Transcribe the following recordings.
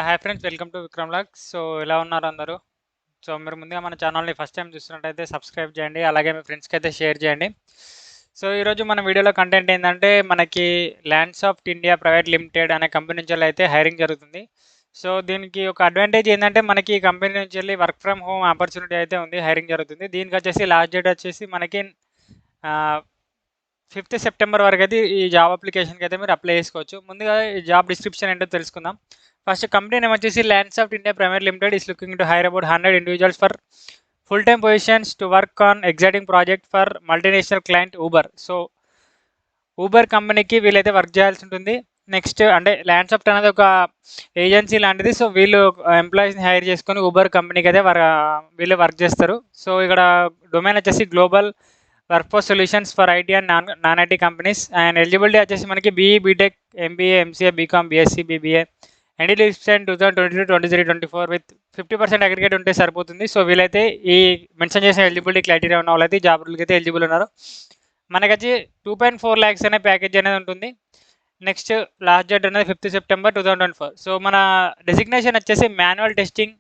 Hi friends, welcome to Vikram logs. So ఎలా ఉన్నారు అందరూ? సో మీరు ముందుగా మన ఛానల్ని ఫస్ట్ టైం చూస్తున్నట్టయితే సబ్స్క్రైబ్ చేయండి, అలాగే మీ ఫ్రెండ్స్కి అయితే షేర్ చేయండి. సో ఈరోజు మన వీడియోలో కంటెంట్ ఏంటంటే, మనకి ల్యాండ్సాఫ్ట్ ఇండియా ప్రైవేట్ లిమిటెడ్ అనే కంపెనీ నుంచి అయితే హైరింగ్ జరుగుతుంది. సో దీనికి ఒక అడ్వాంటేజ్ ఏంటంటే, మనకి ఈ కంపెనీ నుంచి వెళ్ళి వర్క్ ఫ్రమ్ హోమ్ ఆపర్చునిటీ అయితే ఉంది, హైరింగ్ జరుగుతుంది. దీనికి వచ్చేసి లాస్ట్ డేట్ వచ్చేసి మనకి 5th సెప్టెంబర్ వరకు అయితే ఈ జాబ్ అప్లికేషన్కి అయితే మీరు అప్లై చేసుకోవచ్చు. ముందుగా ఈ జాబ్ డిస్క్రిప్షన్ ఏంటో తెలుసుకుందాం. ఫస్ట్ కంపెనీ నేమ్ వచ్చేసి Landsoft India private limited is looking to hire about 100 individuals for full time positions to work on exciting project for multinational client Uber. So Uber కంపెనీకి వీళ్ళైతే work చేయాల్సి ఉంటుంది. Next అంటే ల్యాండ్సాఫ్ట్ అనేది ఒక ఏజెన్సీ లాంటిది. So వీళ్ళు ఎంప్లాయీస్ని హైర్ చేసుకొని ఊబర్ కంపెనీకి అయితే వీళ్ళు వర్క్ చేస్తారు. సో ఇక్కడ డొమైన్ వచ్చేసి global workforce solutions for IT and non IT companies. And eligibility వచ్చేసి మనకి BE BTech MBA MCA BCom BSc BBA any listen 2022-23-24 with 50% aggregate ఉంటే సరిపోతుంది. సో వీళ్ళైతే ఈ మెన్షన్ చేసిన ఎలిజిబిలిటీ క్రైటీరియా ఉన్న వాళ్ళైతే జాబ్ రోల్కి అయితే ఎలిజిబుల్ ఉన్నారు. మనకైతే 2.4 lakhs అనే ప్యాకేజ్ అనేది ఉంటుంది. నెక్స్ట్ లాస్ట్ డేట్ అనేది 5th సెప్టెంబర్ 2024. సో మన డెసిగ్నేషన్ వచ్చేసి manual testing,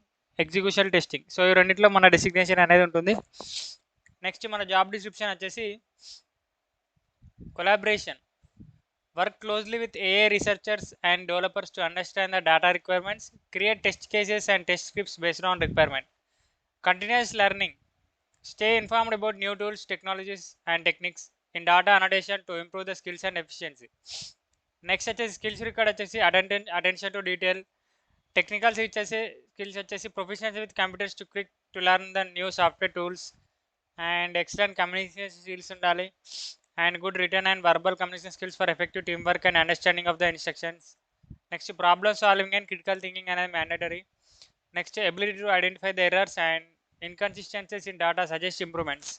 execution testing. So ఈ రెండింటిలో మన డెసిగ్నేషన్ అనేది ఉంటుంది. నెక్స్ట్ మన జాబ్ డిస్క్రిప్షన్ వచ్చేసి collaboration, work closely with AI researchers and developers to understand the data requirements, create test cases and test scripts based on requirement, continuous learning, stay informed about new tools technologies and techniques in data annotation to improve the skills and efficiency. Next వచ్చేసి skills record వచ్చేసి attention to detail, technical skills వచ్చేసి professionals with computers to quick to learn the new software tools and excellent communication skills ఉండాలి. And good written and verbal communication skills for effective team work and understanding of the instructions. Next problem solving and critical thinking అనేది mandatory. Next ability to identify the errors and inconsistencies in data, suggest improvements.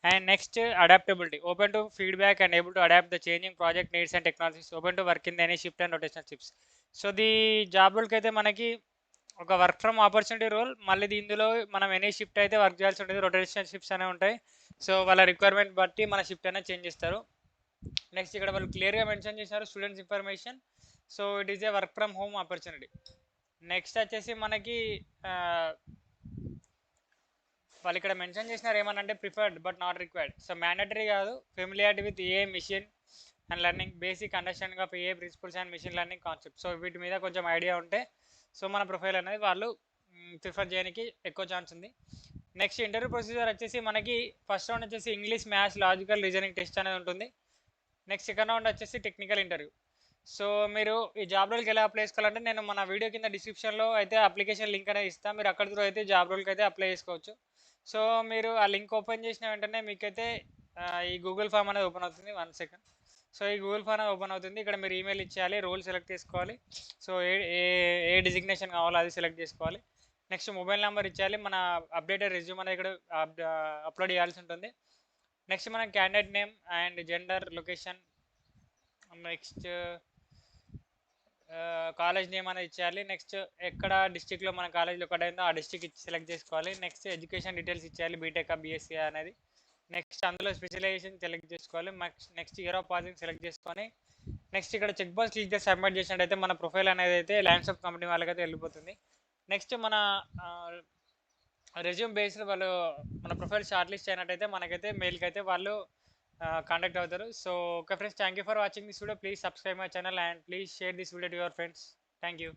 And next adaptability, open to feedback and able to adapt the changing project needs and technologies, open to work in any shift and rotational shifts. So the job రోల్కి అయితే మనకి ఒక work from opportunity role, మళ్ళీ ఇందులో మనం any shift అయితే work చేయాల్సి ఉంటుంది, రొటేషనల్ షిఫ్ట్స్ అనేవి ఉంటాయి. సో వాళ్ళ రిక్వైర్మెంట్ బట్టి మన షిఫ్ట్ అనేది చేంజ్ చేస్తారు. నెక్స్ట్ ఇక్కడ వాళ్ళు క్లియర్గా మెన్షన్ చేశారు students information. So it is a work from home opportunity. Next వచ్చేసి మనకి వాళ్ళు ఇక్కడ మెన్షన్ చేసినారు ఏమనంటే preferred but not required. So mandatory కాదు, familiarity with AI machine and learning, basic understanding of AI principles and machine learning concept. So వీటి మీద కొంచెం ఐడియా ఉంటే సో మన ప్రొఫైల్ అనేది వాళ్ళు ప్రిఫర్ చేయడానికి ఎక్కువ ఛాన్స్ ఉంది. నెక్స్ట్ ఇంటర్వ్యూ ప్రొసీజర్ వచ్చేసి మనకి ఫస్ట్ రౌండ్ వచ్చేసి English, maths, logical reasoning test అనేది ఉంటుంది. నెక్స్ట్ సెకండ్ రౌండ్ వచ్చేసి టెక్నికల్ ఇంటర్వ్యూ. సో మీరు ఈ జాబ్ రోల్కి ఎలా అప్లై చేసుకోవాలంటే, నేను మన వీడియో కింద డిస్క్రిప్షన్లో అయితే అప్లికేషన్ లింక్ అనేది ఇస్తాను, మీరు అక్కడ త్రూ అయితే జాబ్ రోల్కి అయితే అప్లై చేసుకోవచ్చు. సో మీరు ఆ లింక్ ఓపెన్ చేసిన వెంటనే మీకైతే ఈ గూగుల్ ఫామ్ అనేది ఓపెన్ అవుతుంది. 1 సెకండ్. సో ఈ గూగుల్ ఫామ్ అనేది ఓపెన్ అవుతుంది. ఇక్కడ మీరు ఈమెయిల్ ఇచ్చేయాలి, రోల్ సెలెక్ట్ చేసుకోవాలి. సో ఏ డిజిగ్నేషన్ కావాలో అది సెలెక్ట్ చేసుకోవాలి. నెక్స్ట్ మొబైల్ నెంబర్ ఇచ్చేయాలి, మన అప్డేటెడ్ రెజ్యూమ్ అనేది ఇక్కడ అప్లోడ్ చేయాల్సి ఉంటుంది. నెక్స్ట్ మనం candidate name and gender, location, next college name అనేది ఇచ్చేయాలి. నెక్స్ట్ ఎక్కడ డిస్టిక్లో మన కాలేజ్లో ఒకటి అయిందో ఆ డిస్టిక్ సెలెక్ట్ చేసుకోవాలి. నెక్స్ట్ ఎడ్యుకేషన్ డీటెయిల్స్ ఇచ్చేయాలి, బీటెక్ బీఎస్సీ అనేది. నెక్స్ట్ అందులో స్పెషలైజేషన్ సెలెక్ట్ చేసుకోవాలి. Next year of passing select చేసుకొని నెక్స్ట్ ఇక్కడ చెక్ బాక్స్ క్లిక్ చేసి సబ్మిట్ చేసినట్టయితే మన ప్రొఫైల్ అనేది అయితే ల్యాండ్సాఫ్ట్ కంపెనీ వాళ్ళకైతే వెళ్ళిపోతుంది. నెక్స్ట్ మన రెజ్యూమ్ బేస్డ్ వాళ్ళు మన ప్రొఫైల్ షార్ట్ లిస్ట్ అయినట్టయితే మనకైతే మెయిల్కి అయితే వాళ్ళు కాంటాక్ట్ అవుతారు. So okay friends, thank you for watching this video. Please subscribe my channel and please share this video to your friends. Thank you.